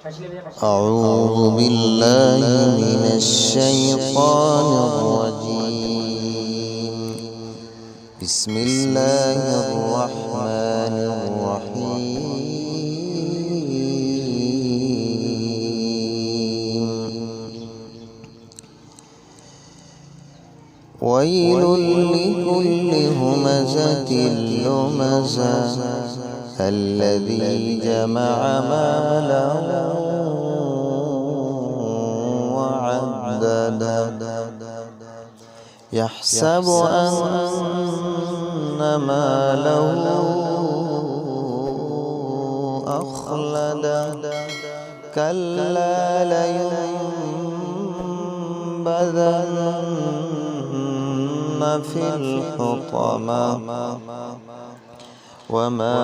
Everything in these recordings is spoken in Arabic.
أعوذ بالله من الشيطان الرجيم. بسم الله الرحمن الرحيم. ويل لكل همزة لمزة الذي جمع مالا وعددا يحسب أن ماله أخلدا كلا لينبذن في الحطمة وما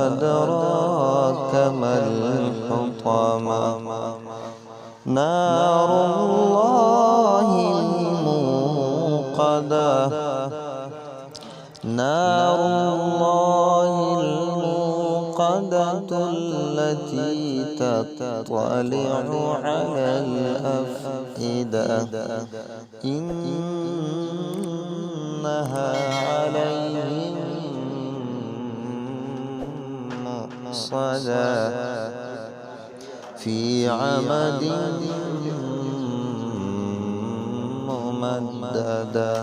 أدراك ما الحطمة نار الله الموقدة التي تطلع على الأفئدة إنها عليهم مؤصدة في عمد ممددة.